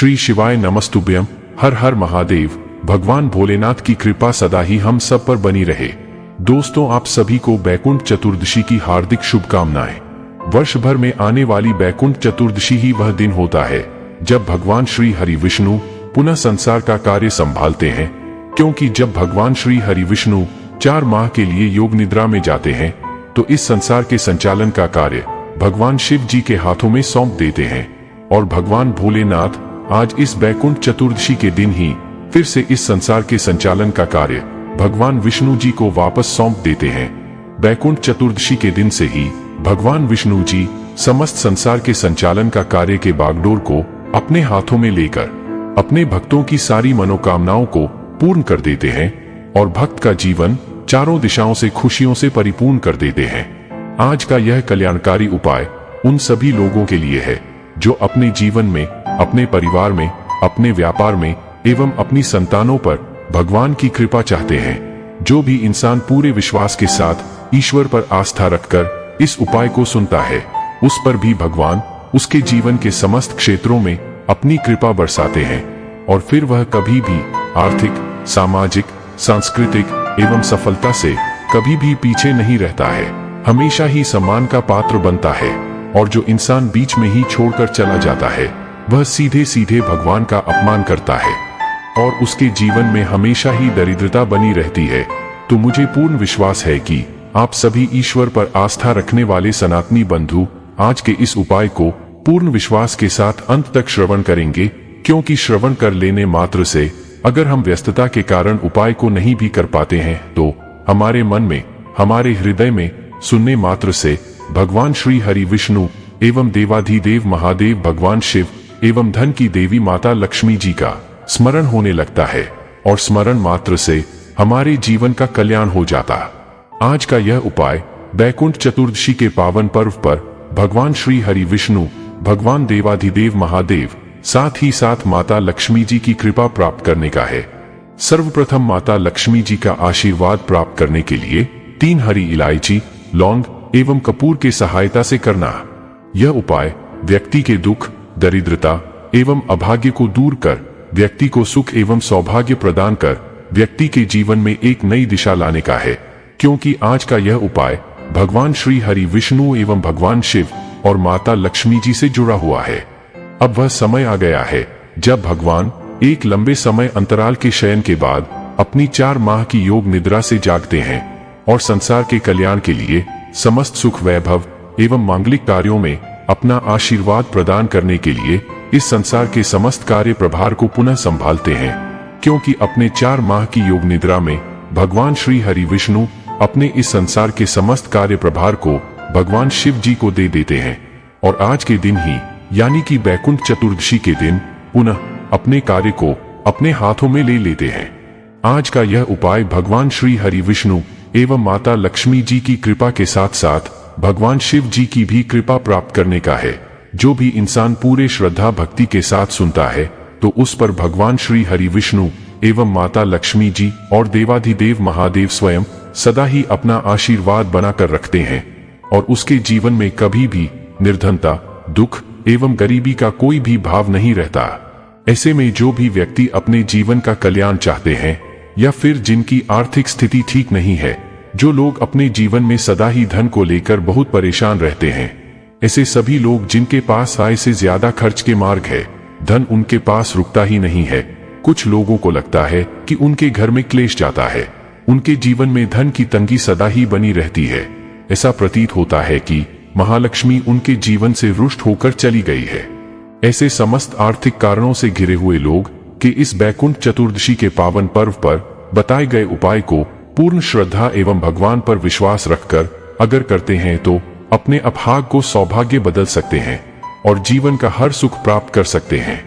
श्री शिवाय नमस्तुभ्यम। हर हर महादेव। भगवान भोलेनाथ की कृपा सदा ही हम सब पर बनी रहे। दोस्तों, आप सभी को बैकुंठ चतुर्दशी की हार्दिक शुभकामनाएं। वर्ष भर में आने वाली बैकुंठ चतुर्दशी ही वह दिन होता है जब भगवान श्री हरि विष्णु पुनः संसार का कार्य संभालते हैं, क्योंकि जब भगवान श्री हरि विष्णु 4 माह के लिए योग निद्रा में जाते हैं तो इस संसार के संचालन का कार्य भगवान शिव जी के हाथों में सौंप देते हैं। और भगवान भोलेनाथ आज इस बैकुंठ चतुर्दशी के दिन ही फिर से इस संसार के संचालन का कार्य भगवान विष्णु जी को वापस सौंप देते हैं। बैकुंठ चतुर्दशी के दिन से ही भगवान विष्णु जी समस्त संसार के संचालन का कार्य के बागडोर को अपने हाथों में लेकर अपने भक्तों की सारी मनोकामनाओं को पूर्ण कर देते हैं और भक्त का जीवन चारों दिशाओं से खुशियों से परिपूर्ण कर देते हैं। आज का यह कल्याणकारी उपाय उन सभी लोगों के लिए है जो अपने जीवन में, अपने परिवार में, अपने व्यापार में एवं अपनी संतानों पर भगवान की कृपा चाहते हैं। जो भी इंसान पूरे विश्वास के साथ ईश्वर पर आस्था रखकर इस उपाय को सुनता है, उस पर भी भगवान उसके जीवन के समस्त क्षेत्रों में अपनी कृपा बरसाते हैं और फिर वह कभी भी आर्थिक, सामाजिक, सांस्कृतिक एवं सफलता से कभी भी पीछे नहीं रहता है, हमेशा ही सम्मान का पात्र बनता है। और जो इंसान बीच में ही छोड़कर चला जाता है वह सीधे सीधे भगवान का अपमान करता है और उसके जीवन में हमेशा ही दरिद्रता बनी रहती है। तो मुझे पूर्ण विश्वास है कि आप सभी ईश्वर पर आस्था रखने वाले सनातनी बंधु आज के इस उपाय को पूर्ण विश्वास के साथ अंत तक श्रवण करेंगे, क्योंकि श्रवण कर लेने मात्र से अगर हम व्यस्तता के कारण उपाय को नहीं भी कर पाते हैं तो हमारे मन में, हमारे हृदय में सुनने मात्र से भगवान श्री हरि विष्णु एवं देवाधिदेव महादेव भगवान शिव एवं धन की देवी माता लक्ष्मी जी का स्मरण होने लगता है और स्मरण मात्र से हमारे जीवन का कल्याण हो जाता। आज का यह उपाय बैकुंठ चतुर्दशी के पावन पर्व पर भगवान श्री हरि विष्णु, भगवान देवाधिदेव महादेव, साथ ही साथ माता लक्ष्मी जी की कृपा प्राप्त करने का है। सर्वप्रथम माता लक्ष्मी जी का आशीर्वाद प्राप्त करने के लिए 3 हरी इलायची, लौंग एवं कपूर की सहायता से करना। यह उपाय व्यक्ति के दुख, दरिद्रता एवं अभाग्य को दूर कर व्यक्ति को सुख एवं सौभाग्य प्रदान कर व्यक्ति के जीवन में एक नई दिशा लाने का है, क्योंकि आज का यह उपाय भगवान श्री हरि विष्णु एवं भगवान शिव और माता लक्ष्मी जी से जुड़ा हुआ है। अब वह समय आ गया है जब भगवान एक लंबे समय अंतराल के शयन के बाद अपनी 4 माह की योग निद्रा से जागते हैं और संसार के कल्याण के लिए समस्त सुख वैभव एवं मांगलिक कार्यों में अपना आशीर्वाद प्रदान करने के लिए इस संसार के समस्त कार्य प्रभार को पुनः संभालते हैं, क्योंकि अपने 4 माह की योग निद्रा में भगवान श्री हरि विष्णु अपने इस संसार के समस्त कार्य प्रभार को भगवान शिव जी को दे देते हैं और आज के दिन ही यानी कि बैकुंठ चतुर्दशी के दिन पुनः अपने कार्य को अपने हाथों में ले लेते हैं। आज का यह उपाय भगवान श्री हरि विष्णु एवं माता लक्ष्मी जी की कृपा के साथ साथ भगवान शिव जी की भी कृपा प्राप्त करने का है। जो भी इंसान पूरे श्रद्धा भक्ति के साथ सुनता है तो उस पर भगवान श्री हरि विष्णु एवं माता लक्ष्मी जी और देवाधिदेव महादेव स्वयं सदा ही अपना आशीर्वाद बनाकर रखते हैं और उसके जीवन में कभी भी निर्धनता, दुख एवं गरीबी का कोई भी भाव नहीं रहता। ऐसे में जो भी व्यक्ति अपने जीवन का कल्याण चाहते हैं या फिर जिनकी आर्थिक स्थिति ठीक नहीं है, जो लोग अपने जीवन में सदा ही धन को लेकर बहुत परेशान रहते हैं, ऐसे सभी लोग जिनके पास आय से ज्यादा खर्च के मार्ग है, धन उनके पास रुकता ही नहीं है, कुछ लोगों को लगता है कि उनके घर में क्लेश जाता है, उनके जीवन में धन की तंगी सदा ही बनी रहती है, ऐसा प्रतीत होता है कि महालक्ष्मी उनके जीवन से रुष्ट होकर चली गई है। ऐसे समस्त आर्थिक कारणों से घिरे हुए लोग कि इस बैकुंठ चतुर्दशी के पावन पर्व पर बताए गए उपाय को पूर्ण श्रद्धा एवं भगवान पर विश्वास रखकर अगर करते हैं तो अपने अभाग को सौभाग्य बदल सकते हैं और जीवन का हर सुख प्राप्त कर सकते हैं।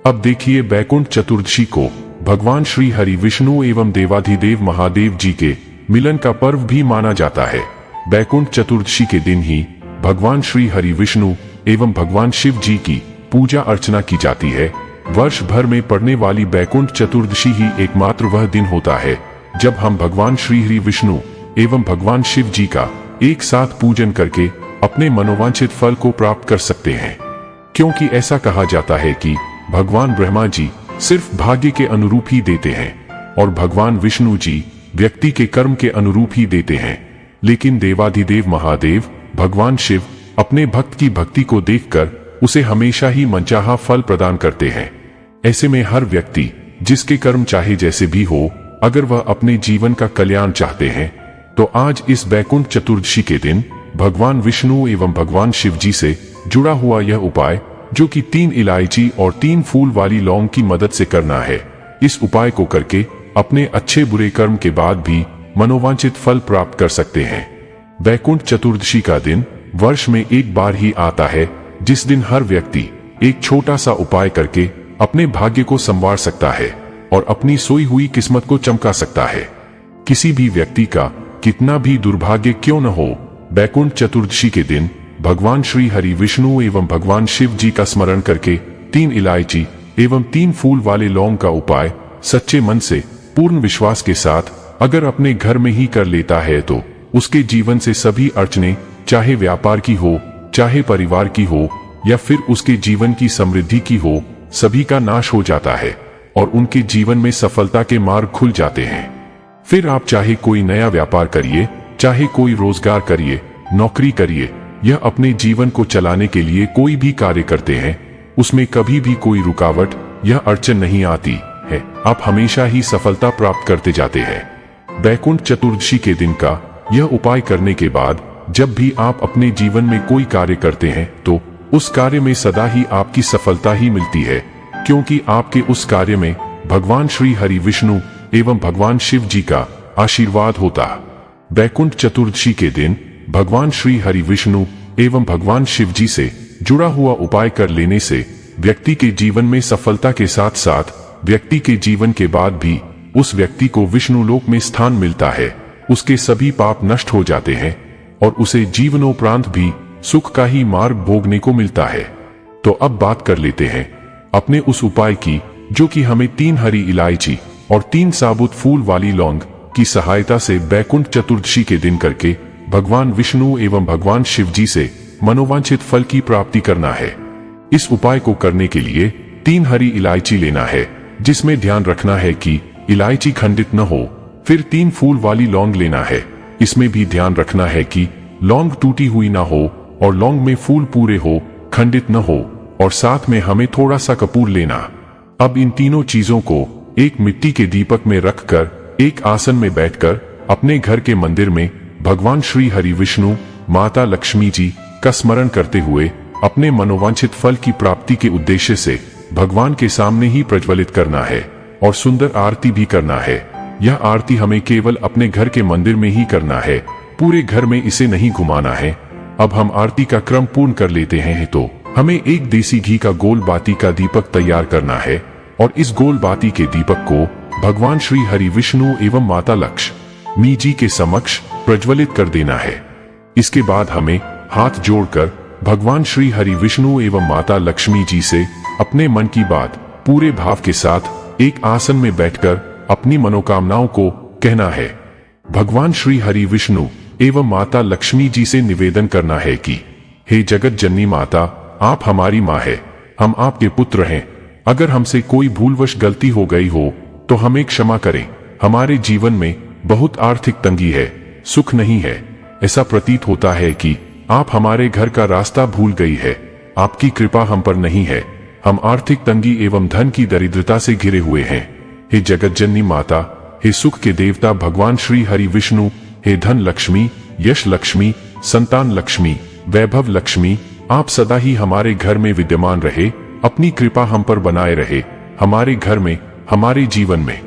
अब देखिए, बैकुंठ चतुर्दशी को भगवान श्री हरि विष्णु एवं देवाधिदेव महादेव जी के मिलन का पर्व भी माना जाता है। बैकुंठ चतुर्दशी के दिन ही भगवान श्री हरि विष्णु एवं भगवान शिव जी की पूजा अर्चना की जाती है। वर्ष भर में पड़ने वाली बैकुंठ चतुर्दशी ही एकमात्र वह दिन होता है जब हम भगवान श्री हरि विष्णु एवं भगवान शिव जी का एक साथ पूजन करके अपने मनोवांछित फल को प्राप्त कर सकते हैं। क्योंकि ऐसा कहा जाता है कि भगवान ब्रह्मा जी सिर्फ भाग्य के अनुरूप ही देते हैं और भगवान विष्णु जी व्यक्ति के कर्म के अनुरूप ही देते हैं। लेकिन देवाधिदेव महादेव भगवान शिव अपने भक्त की भक्ति को देखकर उसे हमेशा ही मनचाहा फल प्रदान करते हैं। ऐसे में हर व्यक्ति जिसके कर्म चाहे जैसे भी हो, अगर वह अपने जीवन का कल्याण चाहते हैं तो आज इस बैकुंठ चतुर्दशी के दिन भगवान विष्णु एवं भगवान शिव जी से जुड़ा हुआ यह उपाय, जो कि 3 इलायची और 3 फूल वाली लौंग की मदद से करना है। इस उपाय को करके अपने अच्छे बुरे कर्म के बाद भी मनोवांछित फल प्राप्त कर सकते हैं। बैकुंठ चतुर्दशी का दिन वर्ष में एक बार ही आता है, जिस दिन हर व्यक्ति एक छोटा सा उपाय करके अपने भाग्य को संवार सकता है और अपनी सोई हुई किस्मत को चमका सकता है। किसी भी व्यक्ति का कितना भी दुर्भाग्य क्यों न हो, बैकुंठ चतुर्दशी के दिन भगवान श्री हरि विष्णु एवं भगवान शिव जी का स्मरण करके 3 इलायची एवं 3 फूल वाले लौंग का उपाय सच्चे मन से पूर्ण विश्वास के साथ अगर अपने घर में ही कर लेता है तो उसके जीवन से सभी अड़चने, चाहे व्यापार की हो, चाहे परिवार की हो या फिर उसके जीवन की समृद्धि की हो, सभी का नाश हो जाता है और उनके जीवन में सफलता के मार्ग खुल जाते हैं। फिर आप चाहे कोई नया व्यापार करिए, चाहे कोई रोजगार करिए, नौकरी करिए या अपने जीवन को चलाने के लिए कोई भी कार्य करते हैं, उसमें कभी भी कोई रुकावट या अड़चन नहीं आती है। आप हमेशा ही सफलता प्राप्त करते जाते हैं। बैकुंठ चतुर्दशी के दिन का यह उपाय करने के बाद जब भी आप अपने जीवन में कोई कार्य करते हैं तो उस कार्य में सदा ही आपकी सफलता ही मिलती है, क्योंकि आपके उस कार्य में भगवान श्री हरि विष्णु एवं भगवान शिव जी का आशीर्वाद होता। बैकुंठ चतुर्दशी के दिन भगवान श्री हरि विष्णु एवं भगवान शिव जी से जुड़ा हुआ उपाय कर लेने से व्यक्ति के जीवन में सफलता के साथ साथ व्यक्ति के जीवन के बाद भी उस व्यक्ति को विष्णु लोक में स्थान मिलता है। उसके सभी पाप नष्ट हो जाते हैं और उसे जीवनोपरांत भी सुख का ही मार्ग भोगने को मिलता है। तो अब बात कर लेते हैं अपने उस उपाय की, जो कि हमें 3 हरी इलायची और 3 साबुत फूल वाली लौंग की सहायता से बैकुंठ चतुर्दशी के दिन करके भगवान विष्णु एवं भगवान शिव जी से मनोवांछित फल की प्राप्ति करना है। इस उपाय को करने के लिए 3 हरी इलायची लेना है, जिसमें ध्यान रखना है कि इलायची खंडित न हो। फिर 3 फूल वाली लौंग लेना है, इसमें भी ध्यान रखना है कि लौंग टूटी हुई ना हो और लौंग में फूल पूरे हो, खंडित न हो। और साथ में हमें थोड़ा सा कपूर लेना। अब इन तीनों चीजों को एक मिट्टी के दीपक में रखकर एक आसन में बैठकर अपने घर के मंदिर में भगवान श्री हरि विष्णु, माता लक्ष्मी जी का स्मरण करते हुए अपने मनोवांछित फल की प्राप्ति के उद्देश्य से भगवान के सामने ही प्रज्वलित करना है और सुंदर आरती भी करना है। यह आरती हमें केवल अपने घर के मंदिर में ही करना है, पूरे घर में इसे नहीं घुमाना है। अब हम आरती का क्रम पूर्ण कर लेते हैं तो हमें एक देसी घी का गोल बाती का दीपक तैयार करना है और इस गोल बाती के दीपक को भगवान श्री हरि विष्णु एवं माता लक्ष्मी जी के समक्ष प्रज्वलित कर देना है। इसके बाद हमें हाथ जोड़कर भगवान श्री हरि विष्णु एवं माता लक्ष्मी जी से अपने मन की बात पूरे भाव के साथ एक आसन में बैठकर अपनी मनोकामनाओं को कहना है। भगवान श्री हरि विष्णु एवं माता लक्ष्मी जी से निवेदन करना है कि हे जगत जननी माता, आप हमारी माँ है, हम आपके पुत्र हैं। अगर हमसे कोई भूलवश गलती हो गई हो तो हमें क्षमा करें। हमारे जीवन में बहुत आर्थिक तंगी है, सुख नहीं है। ऐसा प्रतीत होता है कि आप हमारे घर का रास्ता भूल गई है। आपकी कृपा हम पर नहीं है। हम आर्थिक तंगी एवं धन की दरिद्रता से घिरे हुए हैं। हे जगत जननी माता, हे सुख के देवता भगवान श्री हरि विष्णु, हे धन लक्ष्मी, यश लक्ष्मी, संतान लक्ष्मी, वैभव लक्ष्मी, आप सदा ही हमारे घर में विद्यमान रहे। अपनी कृपा हम पर बनाए रहे। हमारे घर में, हमारे जीवन में,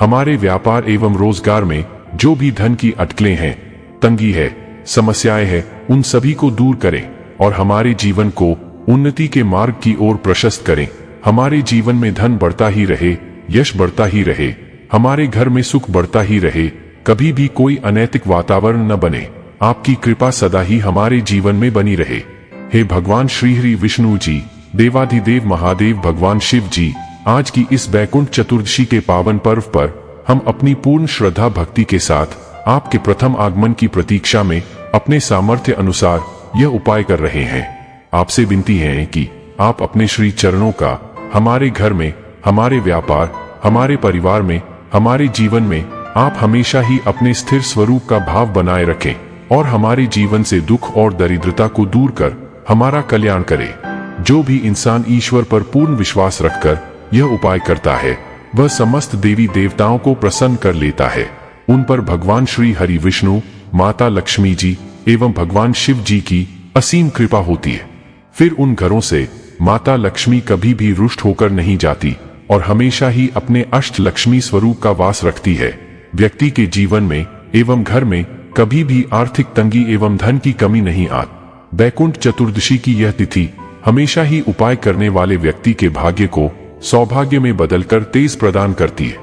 हमारे व्यापार एवं रोजगार में जो भी धन की अटकलें हैं, तंगी है, समस्याएं हैं, उन सभी को दूर करें और हमारे जीवन को उन्नति के मार्ग की ओर प्रशस्त करें। हमारे जीवन में धन बढ़ता ही रहे, यश बढ़ता ही रहे, हमारे घर में सुख बढ़ता ही रहे, कभी भी कोई अनैतिक वातावरण न बने। आपकी कृपा सदा ही हमारे जीवन में बनी रहे। हे भगवान श्री हरि विष्णु जी, देवाधिदेव महादेव भगवान शिव जी, आज की इस बैकुंठ चतुर्दशी के पावन पर्व पर हम अपनी पूर्ण श्रद्धा भक्ति के साथ आपके प्रथम आगमन की प्रतीक्षा में अपने सामर्थ्य अनुसार यह उपाय कर रहे हैं। आपसे विनती है कि आप अपने श्री चरणों का हमारे घर में, हमारे व्यापार, हमारे परिवार में, हमारे जीवन में आप हमेशा ही अपने स्थिर स्वरूप का भाव बनाए रखें और हमारे जीवन से दुख और दरिद्रता को दूर कर हमारा कल्याण करें। जो भी इंसान ईश्वर पर पूर्ण विश्वास रखकर यह उपाय करता है वह समस्त देवी देवताओं को प्रसन्न कर लेता है। उन पर भगवान श्री हरि विष्णु, माता लक्ष्मी जी एवं भगवान शिव जी की असीम कृपा होती है। फिर उन घरों से माता लक्ष्मी कभी भी रुष्ट होकर नहीं जाती और हमेशा ही अपने अष्ट लक्ष्मी स्वरूप का वास रखती है। व्यक्ति के जीवन में एवं घर में कभी भी आर्थिक तंगी एवं धन की कमी नहीं आती। बैकुंठ चतुर्दशी की यह तिथि हमेशा ही उपाय करने वाले व्यक्ति के भाग्य को सौभाग्य में बदलकर तेज प्रदान करती है।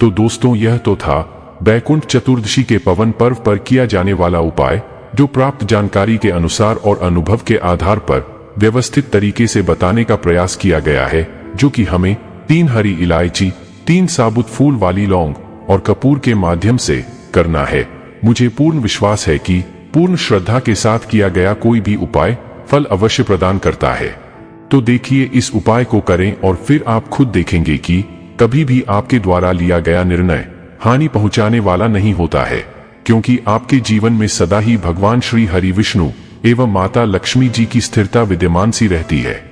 तो दोस्तों, यह तो था बैकुंठ चतुर्दशी के पवन पर्व पर किया जाने वाला उपाय, जो प्राप्त जानकारी के अनुसार और अनुभव के आधार पर व्यवस्थित तरीके से बताने का प्रयास किया गया है, जो कि हमें 3 हरी इलायची, 3 साबुत फूल वाली लौंग और कपूर के माध्यम से करना है। मुझे पूर्ण विश्वास है कि पूर्ण श्रद्धा के साथ किया गया कोई भी उपाय फल अवश्य प्रदान करता है। तो देखिए, इस उपाय को करें और फिर आप खुद देखेंगे कि कभी भी आपके द्वारा लिया गया निर्णय हानि पहुंचाने वाला नहीं होता है, क्योंकि आपके जीवन में सदा ही भगवान श्री हरि विष्णु एवं माता लक्ष्मी जी की स्थिरता विद्यमान सी रहती है।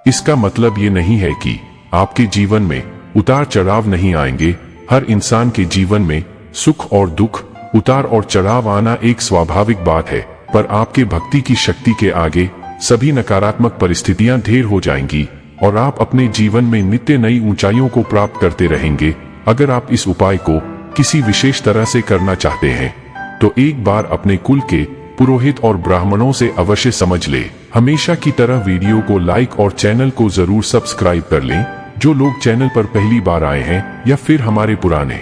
इसका मतलब ये नहीं है कि आपके जीवन में उतार चढ़ाव नहीं आएंगे। हर इंसान के जीवन में सुख और दुख, उतार और चढ़ाव आना एक स्वाभाविक बात है, पर आपके भक्ति की शक्ति के आगे सभी नकारात्मक परिस्थितियां ढेर हो जाएंगी और आप अपने जीवन में नित्य नई ऊंचाइयों को प्राप्त करते रहेंगे। अगर आप इस उपाय को किसी विशेष तरह से करना चाहते हैं तो एक बार अपने कुल के पुरोहित और ब्राह्मणों से अवश्य समझ ले। हमेशा की तरह वीडियो को लाइक और चैनल को जरूर सब्सक्राइब कर लें। जो लोग चैनल पर पहली बार आए हैं या फिर हमारे पुराने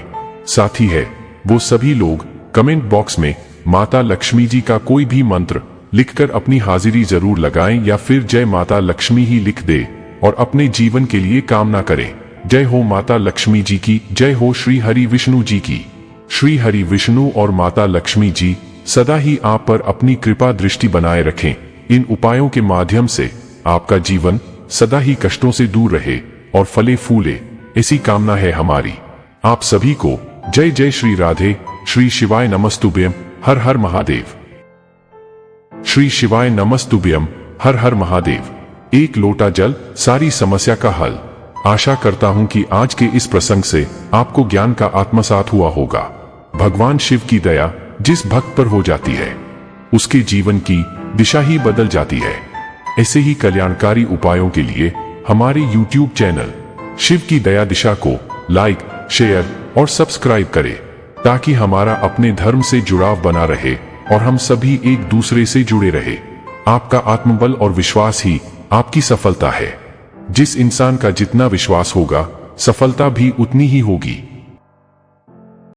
साथी है, वो सभी लोग कमेंट बॉक्स में माता लक्ष्मी जी का कोई भी मंत्र लिखकर अपनी हाजिरी जरूर लगाएं या फिर जय माता लक्ष्मी ही लिख दे और अपने जीवन के लिए कामना करें। जय हो माता लक्ष्मी जी की, जय हो श्री हरि विष्णु जी की। श्री हरि विष्णु और माता लक्ष्मी जी सदा ही आप पर अपनी कृपा दृष्टि बनाए रखें। इन उपायों के माध्यम से आपका जीवन सदा ही कष्टों से दूर रहे और फले फूले, ऐसी कामना है हमारी। आप सभी को जय जय श्री राधे। श्री शिवाय नमस्तुभ्यम, हर हर महादेव। श्री शिवाय नमस्तुभ्यम, हर हर महादेव। एक लोटा जल, सारी समस्या का हल। आशा करता हूं कि आज के इस प्रसंग से आपको ज्ञान का आत्मसात हुआ होगा। भगवान शिव की दया जिस भक्त पर हो जाती है उसके जीवन की दिशा ही बदल जाती है। ऐसे ही कल्याणकारी उपायों के लिए हमारे YouTube चैनल शिव की दया दिशा को लाइक, शेयर और सब्सक्राइब करें, ताकि हमारा अपने धर्म से जुड़ाव बना रहे और हम सभी एक दूसरे से जुड़े रहे। आपका आत्मबल और विश्वास ही आपकी सफलता है। जिस इंसान का जितना विश्वास होगा, सफलता भी उतनी ही होगी।